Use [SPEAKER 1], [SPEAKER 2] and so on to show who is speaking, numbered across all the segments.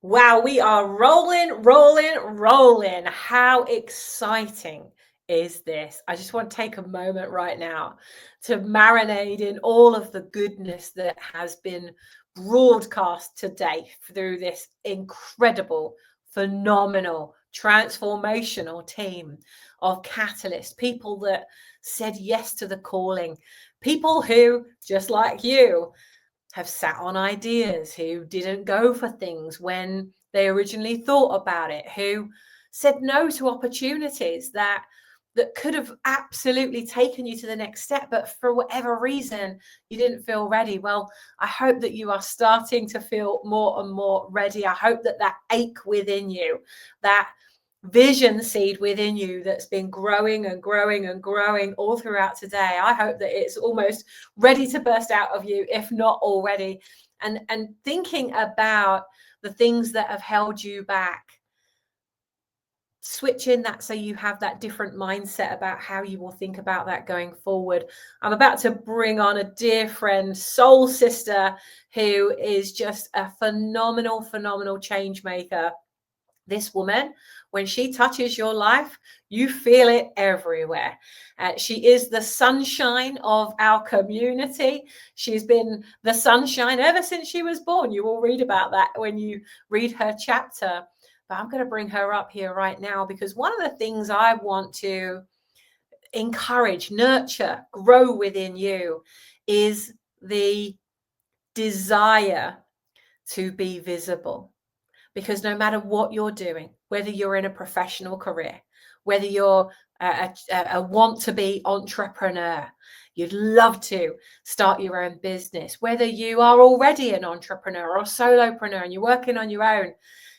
[SPEAKER 1] Wow, we are rolling. How exciting is this? I just want to take a moment right now to marinate in all of the goodness that has been broadcast today through this incredible, phenomenal, transformational team of catalysts, people that said yes to the calling, people who, just like you, have sat on ideas, who didn't go for things when they originally thought about it, who said no to opportunities that could have absolutely taken you to the next step, but for whatever reason you didn't feel ready. Well, I hope that you are starting to feel more and more ready. I hope that that ache within you, that vision seed within you that's been growing and growing and growing all throughout today, I hope that it's almost ready to burst out of you, if not already. And thinking about the things that have held you back, switch in that so you have that different mindset about how you will think about that going forward. I'm about to bring on a dear friend, soul sister, who is just a phenomenal change maker. This woman, when she touches your life, you feel it everywhere. She is the sunshine of our community. She's been the sunshine ever since she was born. You will read about that when you read her chapter. But I'm going to bring her up here right now because one of the things I want to encourage, nurture, grow within you is the desire to be visible. Because no matter what you're doing, whether you're in a professional career, whether you're a want-to-be entrepreneur, you'd love to start your own business, whether you are already an entrepreneur or solopreneur and you're working on your own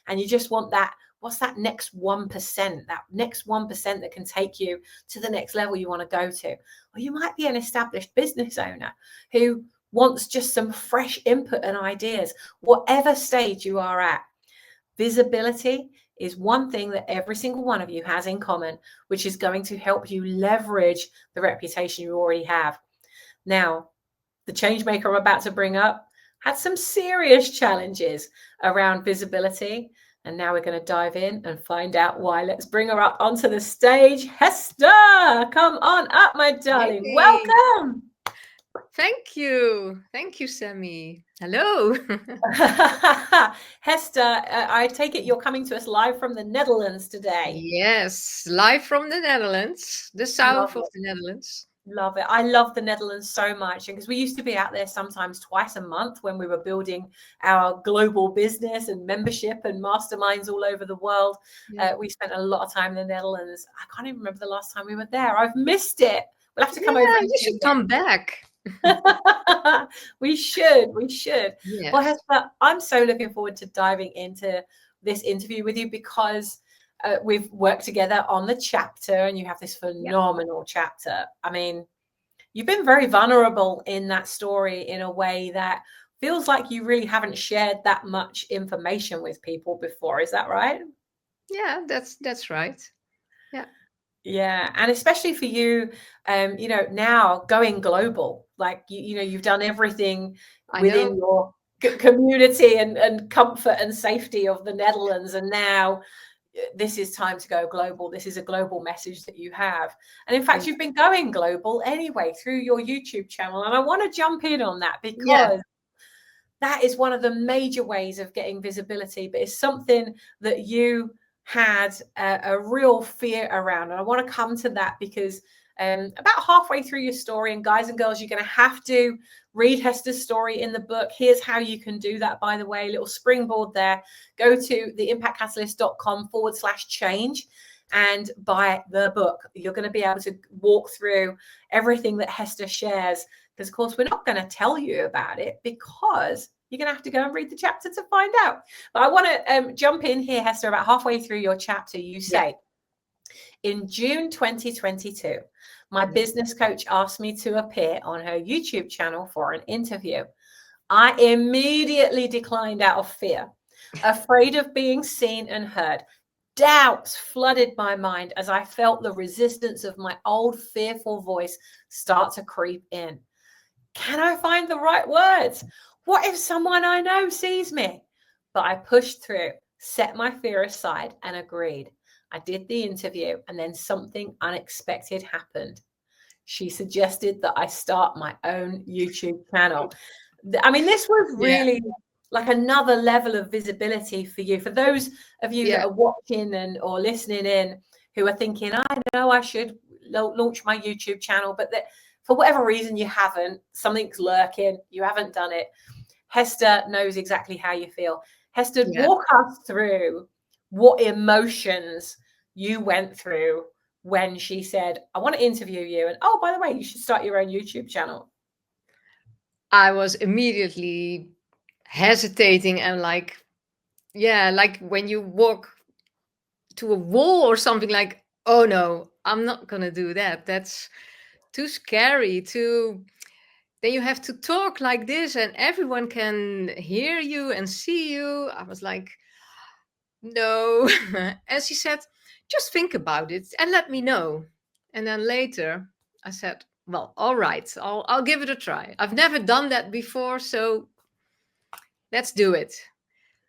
[SPEAKER 1] and you just want that, what's that next 1%, that next 1% that can take you to the next level you want to go to. Or you might be an established business owner who wants just some fresh input and ideas, whatever stage you are at. Visibility is one thing that every single one of you has in common, which is going to help you leverage the reputation you already have. Now, the change maker I'm about to bring up had some serious challenges around visibility. And now we're going to dive in and find out why. Let's bring her up onto the stage. Hester, come on up, my darling.
[SPEAKER 2] Hey,
[SPEAKER 1] Welcome.
[SPEAKER 2] thank you. Thank you, Sammy. Hello.
[SPEAKER 1] Hester, I take it you're coming to us live from the Netherlands today.
[SPEAKER 2] Yes, live from the Netherlands, the
[SPEAKER 1] Love
[SPEAKER 2] south of
[SPEAKER 1] it.
[SPEAKER 2] the Netherlands.
[SPEAKER 1] Love it. I love the Netherlands so much because we used to be out there sometimes twice a month when we were building our global business and membership and masterminds all over the world.
[SPEAKER 2] Yeah,
[SPEAKER 1] We spent a lot of time in the Netherlands. I can't even remember the last time we were there. I've missed it. We'll have to come over
[SPEAKER 2] yeah,
[SPEAKER 1] and
[SPEAKER 2] you
[SPEAKER 1] see
[SPEAKER 2] should come back.
[SPEAKER 1] again. We should. Well,
[SPEAKER 2] Yes.
[SPEAKER 1] Hester, I'm so looking forward to diving into this interview with you because we've worked together on the chapter and you have this
[SPEAKER 2] Yeah.
[SPEAKER 1] phenomenal chapter. I mean, you've been very vulnerable in that story in a way that feels like you really haven't shared that much information with people before. Is that right?
[SPEAKER 2] Yeah, that's right. Yeah,
[SPEAKER 1] Yeah, and especially for you, now going global, like you've done everything
[SPEAKER 2] I
[SPEAKER 1] within
[SPEAKER 2] know.
[SPEAKER 1] your community and comfort and safety of the Netherlands, and now this is time to go global. This is a global message that you have. And in fact,
[SPEAKER 2] Yeah.
[SPEAKER 1] you've been going global anyway through your YouTube channel. And I want to jump in on that
[SPEAKER 2] Yeah.
[SPEAKER 1] because that is one of the major ways of getting visibility, but it's something that you had a real fear around. And I want to come to that because about halfway through your story, and guys and girls, you're going to have to read Hester's story in the book. Here's how you can do that, by the way, little springboard there. Go to theimpactcatalyst.com/change and buy the book. You're going to be able to walk through everything that Hester shares. Because, of course, we're not going to tell you about it because you're going to have to go and read the chapter to find out. But I want to jump in here, Hester, about halfway through your chapter. You
[SPEAKER 2] Yeah.
[SPEAKER 1] say, in June 2022, my
[SPEAKER 2] Yeah.
[SPEAKER 1] business coach asked me to appear on her YouTube channel for an interview. I immediately declined out of fear, afraid of being seen and heard. Doubts flooded my mind as I felt the resistance of my old fearful voice start to creep in. Can I find the right words? What if someone I know sees me? but I pushed through, set my fear aside, and agreed. I did the interview, and then something unexpected happened. She suggested that I start my own YouTube channel. I mean, this was
[SPEAKER 2] Yeah.
[SPEAKER 1] really like another level of visibility for you. For those of you that
[SPEAKER 2] Yeah.
[SPEAKER 1] are watching or listening in who are thinking, I know I should launch my YouTube channel, but that for whatever reason you haven't, something's lurking, you haven't done it. Hester knows exactly how you feel. Hester,
[SPEAKER 2] Yeah.
[SPEAKER 1] walk us through what emotions you went through when she said, I want to interview you. And oh, by the way, you should start your own YouTube channel.
[SPEAKER 2] I was immediately hesitating and like, yeah, like when you walk to a wall or something, like, oh no, I'm not gonna do that. That's too scary. Then you have to talk like this and everyone can hear you and see you. I was like, no. And she said, just think about it and let me know. And then later I said, well, all right, I'll give it a try. I've never done that before, so let's do it.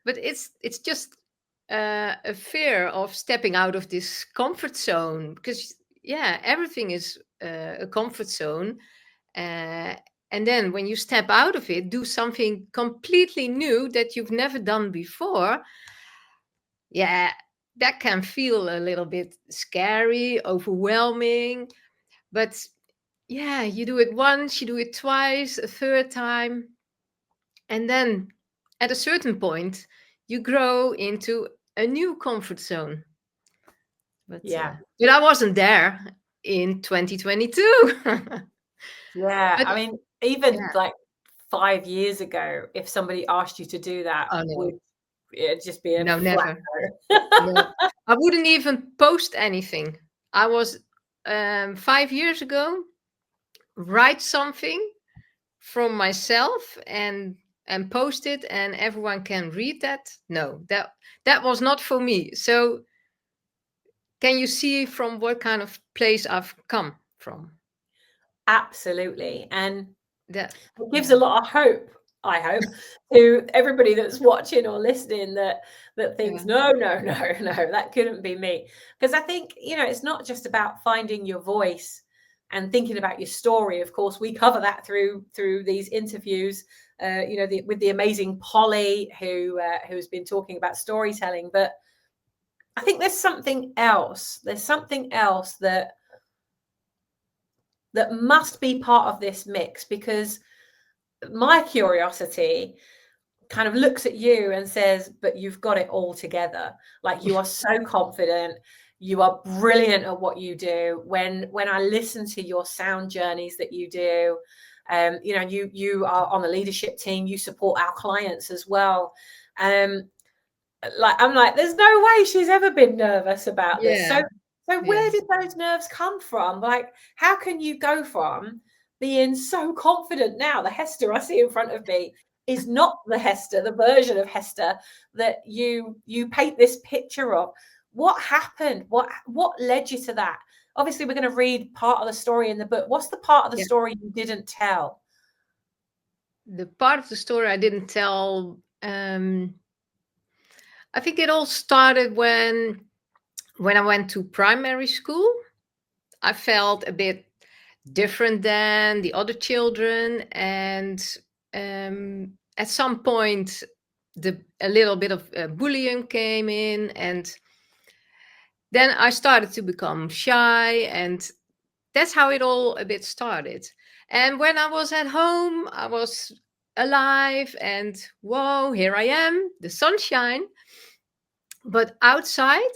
[SPEAKER 2] But it's just a fear of stepping out of this comfort zone, because yeah, everything is a comfort zone. Uh, and then when you step out of it, do something completely new that you've never done before, yeah, that can feel a little bit scary, overwhelming. But yeah, you do it once, you do it twice, a third time. And then at a certain point, you grow into a new comfort zone.
[SPEAKER 1] Yeah.
[SPEAKER 2] But I wasn't there in 2022.
[SPEAKER 1] Yeah.
[SPEAKER 2] But
[SPEAKER 1] I mean, even
[SPEAKER 2] yeah,
[SPEAKER 1] like 5 years ago, if somebody asked you to do that,
[SPEAKER 2] oh
[SPEAKER 1] would
[SPEAKER 2] no,
[SPEAKER 1] it just be a
[SPEAKER 2] no,
[SPEAKER 1] flat
[SPEAKER 2] never.
[SPEAKER 1] no?
[SPEAKER 2] No, I wouldn't even post anything. I was 5 years ago, write something from myself and post it and everyone can read that. No, that was not for me. So can you see from what kind of place I've come from?
[SPEAKER 1] Absolutely. And
[SPEAKER 2] That,
[SPEAKER 1] it gives a
[SPEAKER 2] yeah,
[SPEAKER 1] lot of hope, I hope, to everybody that's watching or listening that thinks,
[SPEAKER 2] yeah,
[SPEAKER 1] no, no, no, no, that couldn't be me. Because I think, it's not just about finding your voice and thinking about your story. Of course, we cover that through these interviews, with the amazing Polly, who's been talking about storytelling. But I think there's something else. There's something else that must be part of this mix, because my curiosity kind of looks at you and says, but you've got it all together. Like, you are so confident, you are brilliant at what you do. When I listen to your sound journeys that you do, you are on the leadership team, you support our clients as well. I'm like, there's no way she's ever been nervous about this.
[SPEAKER 2] yeah,
[SPEAKER 1] So
[SPEAKER 2] yeah,
[SPEAKER 1] where did those nerves come from? Like, how can you go from being so confident now? The Hester I see in front of me is not the Hester, the version of Hester that you paint this picture of. What happened? What led you to that? Obviously, we're going to read part of the story in the book. What's the part of the
[SPEAKER 2] yeah.
[SPEAKER 1] story you didn't tell?
[SPEAKER 2] The part of the story I didn't tell, I think it all started when I went to primary school. I felt a bit different than the other children, and at some point, a little bit of bullying came in, and then I started to become shy, and that's how it all a bit started. And when I was at home, I was alive, and whoa, here I am, the sunshine. But outside,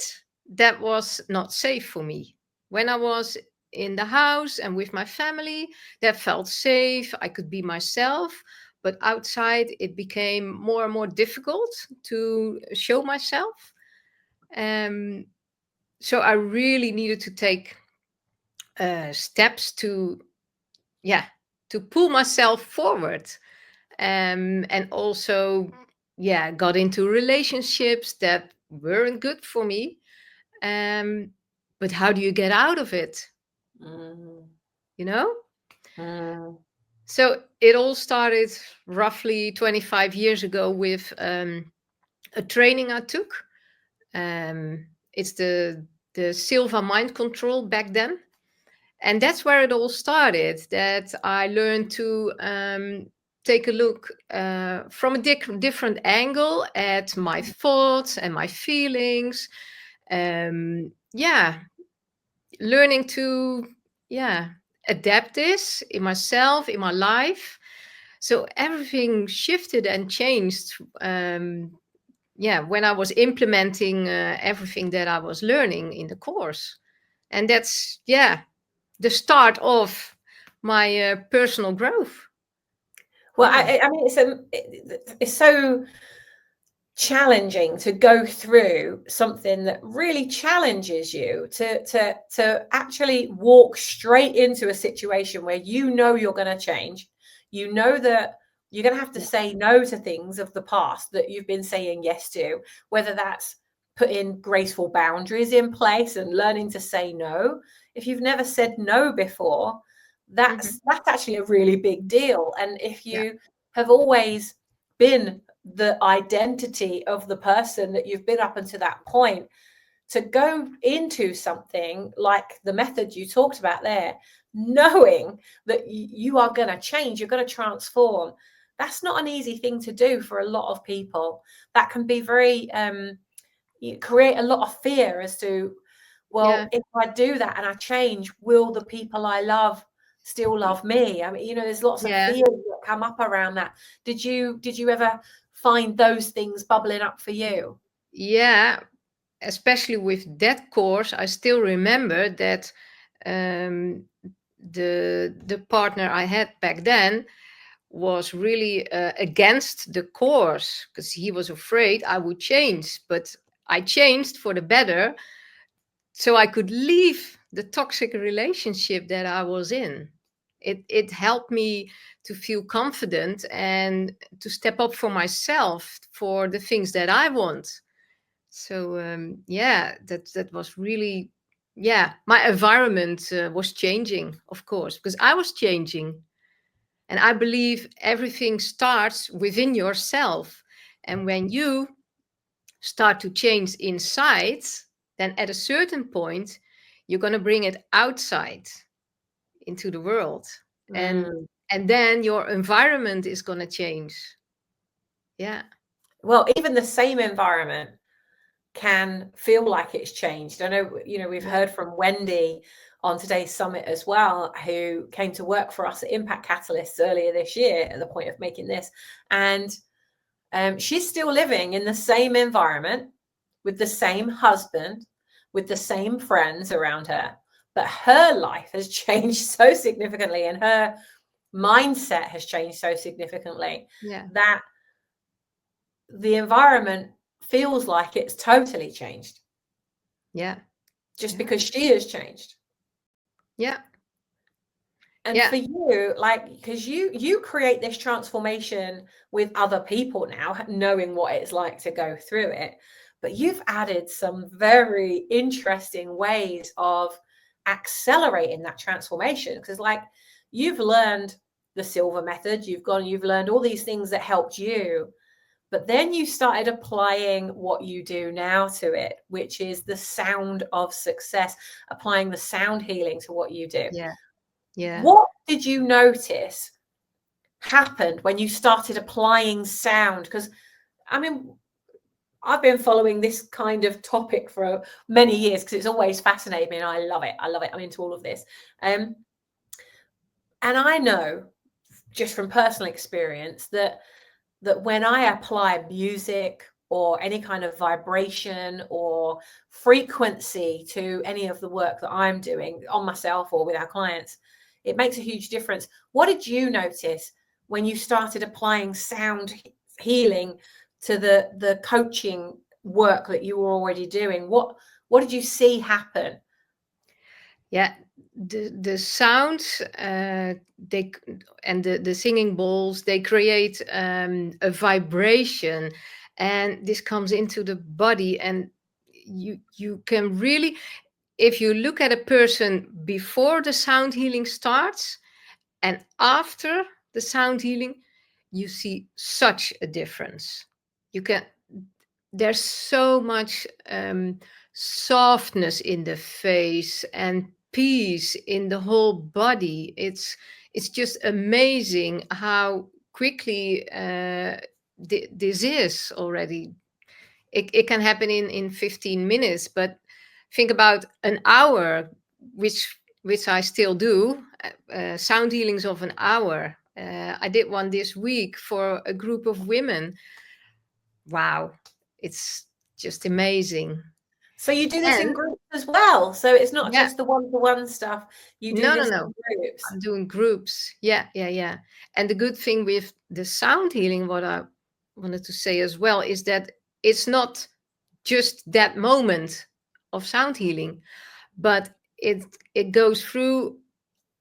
[SPEAKER 2] that was not safe for me. When I was in the house and with my family, that felt safe. I could be myself. But outside, it became more and more difficult to show myself. Um, so I really needed to take steps to, yeah, to pull myself forward. And also, yeah, got into relationships that weren't good for me. But how do you get out of it?
[SPEAKER 1] Mm,
[SPEAKER 2] You know?
[SPEAKER 1] mm,
[SPEAKER 2] So it all started roughly 25 years ago with a training I took. It's the Silva mind control back then. And that's where it all started, that I learned to take a look from a different angle at my thoughts and my feelings. Yeah, learning to, yeah, adapt this in myself, in my life. So everything shifted and changed. Yeah, when I was implementing everything that I was learning in the course. And that's, yeah, the start of my personal growth.
[SPEAKER 1] Well,
[SPEAKER 2] Yeah.
[SPEAKER 1] I mean, it's so challenging to go through something that really challenges you to actually walk straight into a situation where you know you're going to change. You know that you're going to have to
[SPEAKER 2] Yeah.
[SPEAKER 1] say no to things of the past that you've been saying yes to, whether that's putting graceful boundaries in place and learning to say no. If you've never said no before,
[SPEAKER 2] Mhm.
[SPEAKER 1] that's actually a really big deal. And if
[SPEAKER 2] Yeah.
[SPEAKER 1] you have always been the identity of the person that you've been up until that point, to go into something like the method you talked about there, knowing that you are going to change, you're going to transform, that's not an easy thing to do for a lot of people. That can be very create a lot of fear as to, well,
[SPEAKER 2] Yeah.
[SPEAKER 1] if I do that and I change, will the people I love still love me? I mean, there's lots of
[SPEAKER 2] Yeah.
[SPEAKER 1] fears that come up around that. Did you ever find those things bubbling up for you?
[SPEAKER 2] Yeah. Especially with that course, I still remember that um, the partner I had back then was really against the course because he was afraid I would change. But I changed for the better, so I could leave the toxic relationship that I was in. It helped me to feel confident and to step up for myself for the things that I want. So yeah, that was really, yeah. My environment was changing, of course, because I was changing, and I believe everything starts within yourself, and when you start to change inside, then at a certain point, you're going to bring it outside into the world. And
[SPEAKER 1] Mm.
[SPEAKER 2] and then your environment is going to change. Yeah.
[SPEAKER 1] Well, even the same environment can feel like it's changed. I know, we've
[SPEAKER 2] Yeah.
[SPEAKER 1] heard from Wendy on today's summit as well, who came to work for us at Impact Catalysts earlier this year at the point of making this. And she's still living in the same environment with the same husband, with the same friends around her. But her life has changed so significantly, and her mindset has changed so significantly
[SPEAKER 2] Yeah.
[SPEAKER 1] that the environment feels like it's totally changed
[SPEAKER 2] Yeah.
[SPEAKER 1] just
[SPEAKER 2] Yeah.
[SPEAKER 1] because she has changed.
[SPEAKER 2] Yeah.
[SPEAKER 1] And
[SPEAKER 2] Yeah.
[SPEAKER 1] for you, like, because you create this transformation with other people now, knowing what it's like to go through it, but you've added some very interesting ways of accelerating that transformation. Because, like, you've learned the silver method, you've learned all these things that helped you, but then you started applying what you do now to it, which is the sound of success, applying the sound healing to what you do.
[SPEAKER 2] Yeah. Yeah.
[SPEAKER 1] What did you notice happened when you started applying sound? Because, I mean, I've been following this kind of topic for many years because it's always fascinated me and I love it. I love it. I'm into all of this. And I know just from personal experience that when I apply music or any kind of vibration or frequency to any of the work that I'm doing on myself or with our clients, it makes a huge difference. What did you notice when you started applying sound healing to the coaching work that you were already doing? What did you see happen?
[SPEAKER 2] Yeah. The sounds they and the singing bowls, they create a vibration, and this comes into the body, and you can really, if you look at a person before the sound healing starts and after the sound healing, you see such a difference. You can, there's so much softness in the face and peace in the whole body. It's just amazing how quickly this is already. It can happen in 15 minutes, but think about an hour, which I still do, sound healings of an hour. I did one this week for a group of women. Wow, it's just amazing.
[SPEAKER 1] So you do this in
[SPEAKER 2] And
[SPEAKER 1] groups as well. So it's not
[SPEAKER 2] yeah,
[SPEAKER 1] just the one-to-one stuff. You do
[SPEAKER 2] no, no,
[SPEAKER 1] this
[SPEAKER 2] no.
[SPEAKER 1] in groups.
[SPEAKER 2] I'm doing groups. Yeah, yeah, yeah. And the good thing with the sound healing, what I wanted to say as well, is that it's not just that moment of sound healing, but it goes through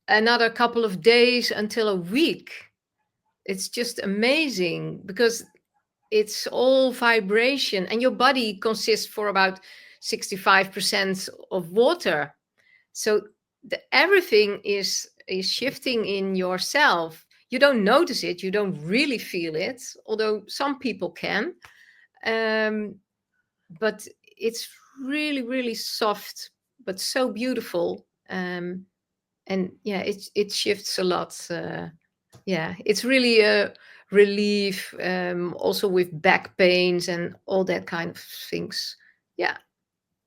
[SPEAKER 2] another couple of days until a week. It's just amazing because it's all vibration, and your body consists for about 65% of water. So everything is shifting in yourself. You don't notice it, you don't really feel it, although some people can. um, but it's really, really soft, but so beautiful. And yeah, it shifts a lot. Yeah, it's really a relief, also with back pains and all that kind of things. Yeah.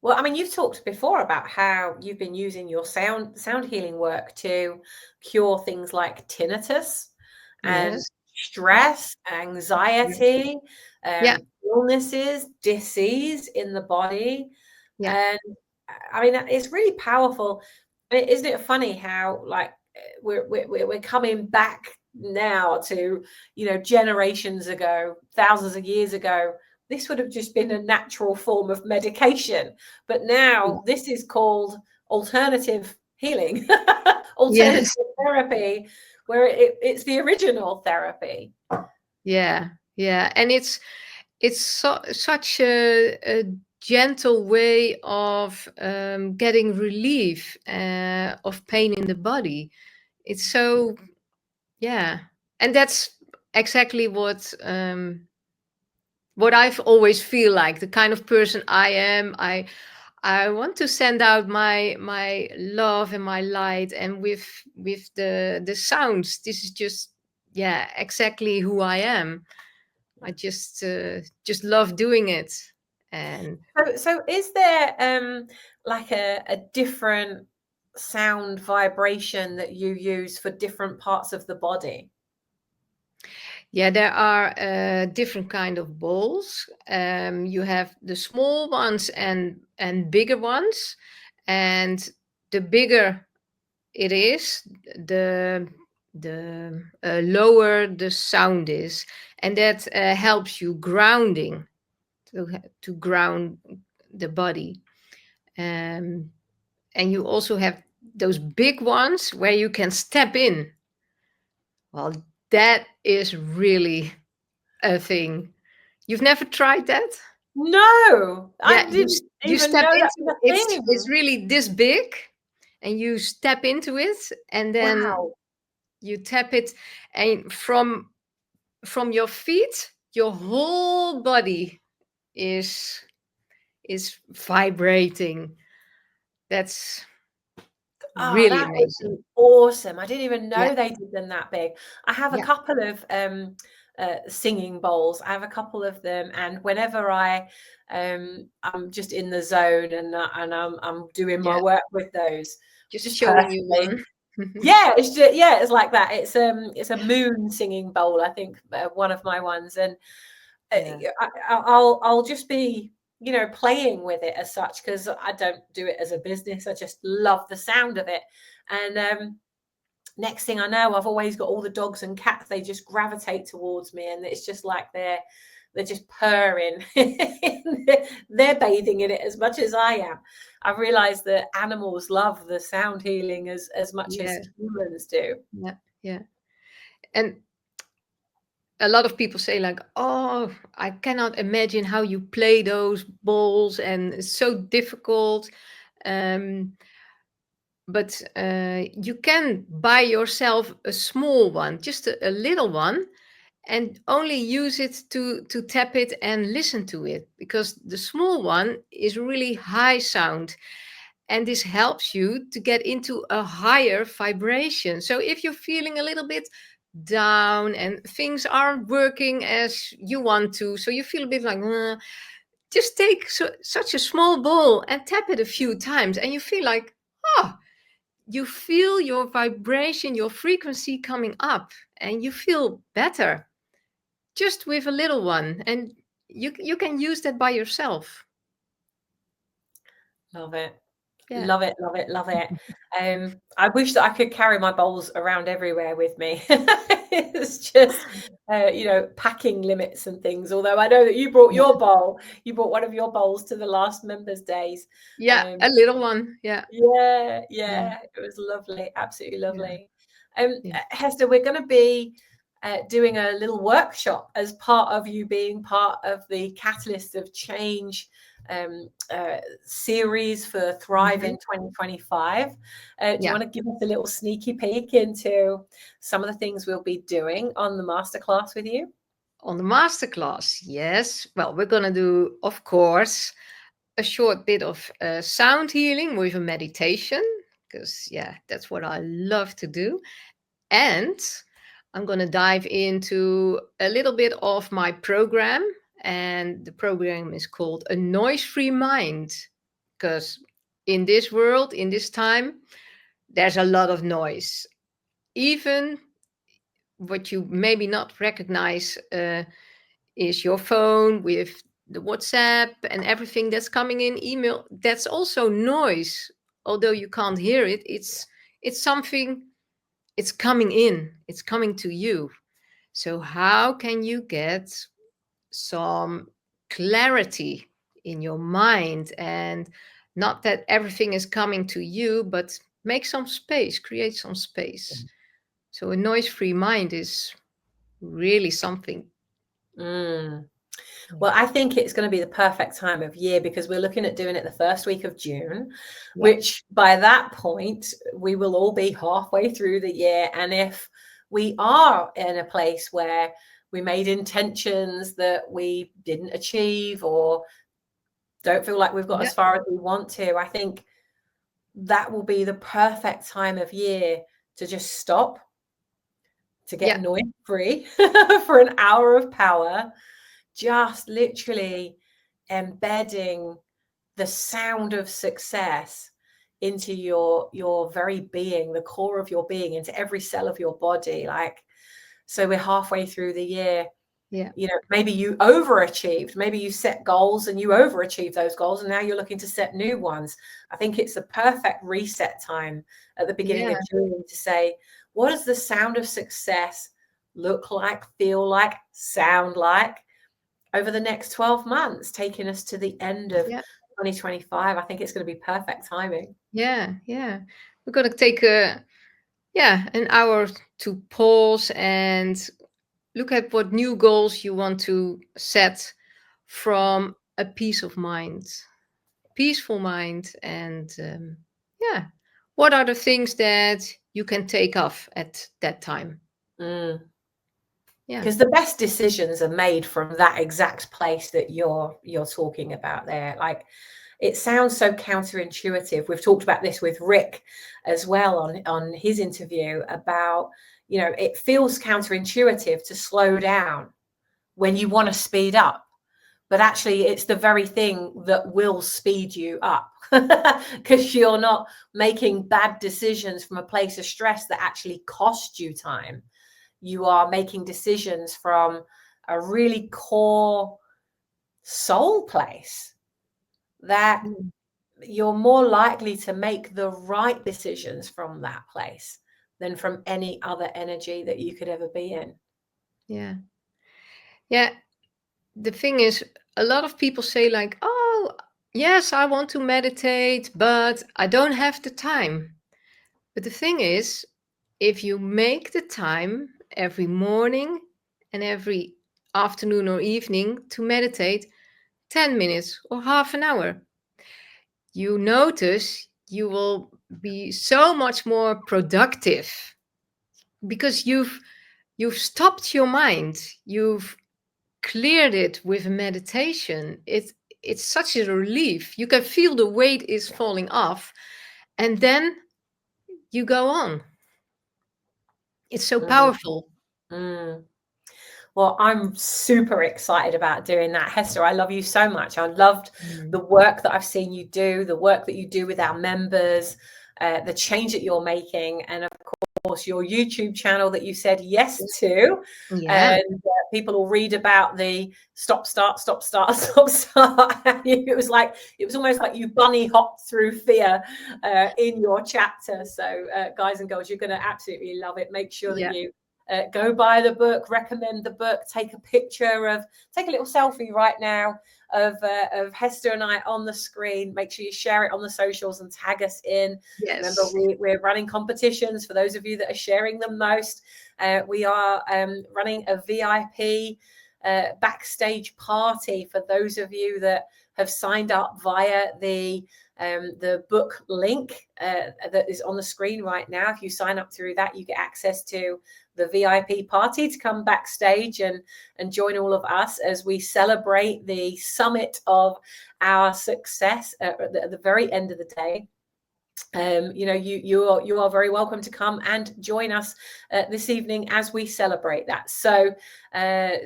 [SPEAKER 1] Well, I mean, you've talked before about how you've been using your sound healing work to cure things like tinnitus and
[SPEAKER 2] Yes.
[SPEAKER 1] stress,
[SPEAKER 2] Yeah.
[SPEAKER 1] anxiety,
[SPEAKER 2] Yeah.
[SPEAKER 1] illnesses, disease in the body.
[SPEAKER 2] Yeah.
[SPEAKER 1] And I mean, it's really powerful. Isn't it funny how like we're coming back now to, you know, generations ago, thousands of years ago, this would have just been a natural form of medication. But
[SPEAKER 2] Yeah.
[SPEAKER 1] now this is called alternative healing, alternative
[SPEAKER 2] Yes.
[SPEAKER 1] therapy, where it's the original therapy.
[SPEAKER 2] Yeah. Yeah. And it's such a gentle way of getting relief of pain in the body. It's so, yeah. And that's exactly what I've always feel like, the kind of person I am. I want to send out my love and my light, and with the sounds, this is just, yeah, exactly who I am. I just love doing it. And
[SPEAKER 1] So is there like a different sound vibration that you use for different parts of the body?
[SPEAKER 2] yeah, there are different kind of bowls. You have the small ones and bigger ones, and the bigger it is, the lower the sound is, and that helps you grounding, to ground the body. Um, and you also have those big ones where you can step in. Well, that is really a thing. You've never tried that?
[SPEAKER 1] No,
[SPEAKER 2] Yeah,
[SPEAKER 1] I didn't
[SPEAKER 2] you
[SPEAKER 1] even
[SPEAKER 2] step
[SPEAKER 1] know that
[SPEAKER 2] into
[SPEAKER 1] was a
[SPEAKER 2] it's
[SPEAKER 1] thing.
[SPEAKER 2] really this big, and you step into it, and then
[SPEAKER 1] Wow.
[SPEAKER 2] you tap it, and from your feet, your whole body is is vibrating. That's
[SPEAKER 1] Oh,
[SPEAKER 2] really
[SPEAKER 1] that is
[SPEAKER 2] amazing.
[SPEAKER 1] awesome. I didn't even
[SPEAKER 2] Yeah,
[SPEAKER 1] know they did them that big. I have a
[SPEAKER 2] yeah,
[SPEAKER 1] couple of singing bowls. I have a couple of them, and whenever I'm just in the zone and I'm doing my
[SPEAKER 2] yeah.
[SPEAKER 1] work with those,
[SPEAKER 2] Just
[SPEAKER 1] just
[SPEAKER 2] showing you
[SPEAKER 1] personally.
[SPEAKER 2] one.
[SPEAKER 1] Yeah, it's just, yeah, it's like that. It's a moon singing bowl, I think, one of my ones, and
[SPEAKER 2] Yeah,
[SPEAKER 1] I'll just be, you know, playing with it as such, because I don't do it as a business. I just love the sound of it. And next thing I know, I've always got all the dogs and cats. They just gravitate towards me, and it's just like they're just purring. They're bathing in it as much as I am. I've realized that animals love the sound healing as much as
[SPEAKER 2] yeah,
[SPEAKER 1] humans do.
[SPEAKER 2] yeah, yeah. And a lot of people say like, "Oh, I cannot imagine how you play those balls, and it's so difficult." Um, but you can buy yourself a small one, just a little one, and only use it to tap it and listen to it, because the small one is really high sound, and this helps you to get into a higher vibration. So if you're feeling a little bit down and things aren't working as you want to, so you feel a bit like just take such a small bowl and tap it a few times, and you feel like, oh, you feel your vibration, your frequency coming up, and you feel better just with a little one. And you can use that by yourself.
[SPEAKER 1] Love it.
[SPEAKER 2] Yeah.
[SPEAKER 1] Love it, love it, love it. I wish that I could carry my bowls around everywhere with me. It's just, packing limits and things. Although I know that you brought your bowl, you brought one of your bowls to the last members' days.
[SPEAKER 2] Yeah,
[SPEAKER 1] Um,
[SPEAKER 2] a little one. Yeah. Yeah.
[SPEAKER 1] yeah, it was lovely, absolutely
[SPEAKER 2] Yeah.
[SPEAKER 1] lovely.
[SPEAKER 2] Yeah.
[SPEAKER 1] Hester, we're going to be doing a little workshop as part of you being part of the Catalyst of Change series for Thrive in 2025. Do you
[SPEAKER 2] Yeah.
[SPEAKER 1] want to give us a little sneaky peek into some of the things we'll be doing on the masterclass with you?
[SPEAKER 2] On the masterclass, yes. Well, we're going to do, of course, a short bit of sound healing with a meditation, because, yeah, that's what I love to do. And I'm going to dive into a little bit of my program. And the program is called A Noise Free Mind. Because in this world, in this time, there's a lot of noise. Even what you maybe not recognize is your phone with the WhatsApp and everything that's coming in, email. That's also noise. Although you can't hear it, it's something. It's coming in. It's coming to you. So how can you get some clarity in your mind, and not that everything is coming to you, but make some space, create some space. So a noise-free mind is really something.
[SPEAKER 1] Mm.
[SPEAKER 2] Yeah.
[SPEAKER 1] Well, I think it's going to be the perfect time of year because we're looking at doing it the first week of June,
[SPEAKER 2] Yeah.
[SPEAKER 1] which by that point, we will all be halfway through the year. And if we are in a place where we made intentions that we didn't achieve or don't feel like we've got
[SPEAKER 2] Yeah.
[SPEAKER 1] as far as we want to, I think that will be the perfect time of year to just stop, to get
[SPEAKER 2] Yeah.
[SPEAKER 1] noise free for an hour of power, just literally embedding the sound of success into your very being, the core of your being, into every cell of your body. Like, so we're halfway through the year.
[SPEAKER 2] Yeah.
[SPEAKER 1] Maybe you overachieved, maybe you set goals and you overachieved those goals, and now you're looking to set new ones. I think it's the perfect reset time at the beginning
[SPEAKER 2] Yeah.
[SPEAKER 1] of June to say, what does the sound of success look like, feel like, sound like over the next 12 months, taking us to the end of
[SPEAKER 2] Yeah.
[SPEAKER 1] 2025? I think it's going to be perfect timing.
[SPEAKER 2] Yeah. Yeah. We're gonna take an hour to pause and look at what new goals you want to set from a peaceful mind, and what are the things that you can take off at that time.
[SPEAKER 1] Mm.
[SPEAKER 2] Yeah.
[SPEAKER 1] Because the best decisions are made from that exact place that you're talking about there. Like, it sounds so counterintuitive. We've talked about this with Rick as well on his interview about, it feels counterintuitive to slow down when you want to speed up. But actually, it's the very thing that will speed you up because you're not making bad decisions from a place of stress that actually cost you time. You are making decisions from a really core soul place that you're more likely to make the right decisions from that place than from any other energy that you could ever be in.
[SPEAKER 2] Yeah. Yeah. The thing is, a lot of people say, like, oh, yes, I want to meditate, but I don't have the time. But the thing is, if you make the time every morning and every afternoon or evening to meditate 10 minutes or half an hour, you notice you will be so much more productive, because you've you've stopped your mind, you've cleared it with meditation. It's such a relief. You can feel the weight is falling off, and then you go on. It's so
[SPEAKER 1] Mm,
[SPEAKER 2] powerful.
[SPEAKER 1] mm. Well, I'm super excited about doing that. Hester, I love you so much. I loved
[SPEAKER 2] Mm.
[SPEAKER 1] the work that I've seen you do, the work that you do with our members, the change that you're making, and of course, your YouTube channel that you said yes to.
[SPEAKER 2] Yeah.
[SPEAKER 1] And people will read about the stop, start, stop, start, stop, start. It was almost like you bunny hopped through fear in your chapter. So, guys and girls, you're going to absolutely love it. Make sure that
[SPEAKER 2] Yeah.
[SPEAKER 1] you go buy the book, recommend the book, take a little selfie right now of Hester and I on the screen. Make sure you share it on the socials and tag us in. Remember,
[SPEAKER 2] Yes.
[SPEAKER 1] we're running competitions for those of you that are sharing them most. We are running a VIP backstage party for those of you that have signed up via the book link that is on the screen right now. If you sign up through that, you get access to the VIP party to come backstage and join all of us as we celebrate the summit of our success at the very end of the day. You are very welcome to come and join us this evening as we celebrate that. So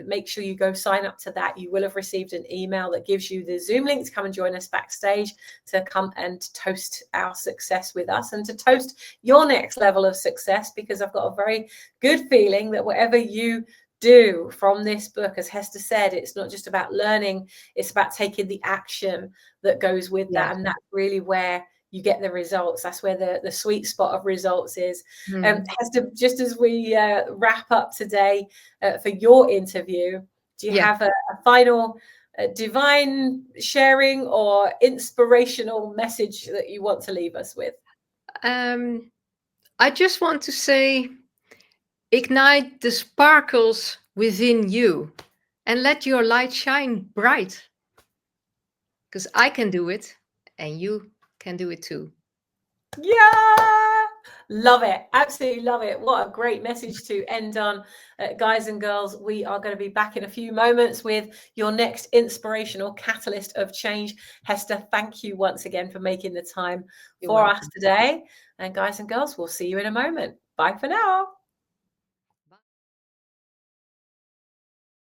[SPEAKER 1] make sure you go sign up to that. You will have received an email that gives you the Zoom link to come and join us backstage, to come and toast our success with us and to toast your next level of success, because I've got a very good feeling that whatever you do from this book, as Hester said, it's not just about learning, it's about taking the action that goes with that. And that's really where you get the results. That's where the sweet spot of results is. Hester, just as we wrap up today for your interview, do you have a final divine sharing or inspirational message that you want to leave us with?
[SPEAKER 2] I just want to say, ignite the sparkles within you and let your light shine bright. Because I can do it and you can do it too.
[SPEAKER 1] Yeah, love it. Absolutely love it. What a great message to end on. Guys and girls, we are going to be back in a few moments with your next inspirational catalyst of change. Hester, thank you once again for making the time for us today. And guys and girls, we'll see you in a moment. Bye for now.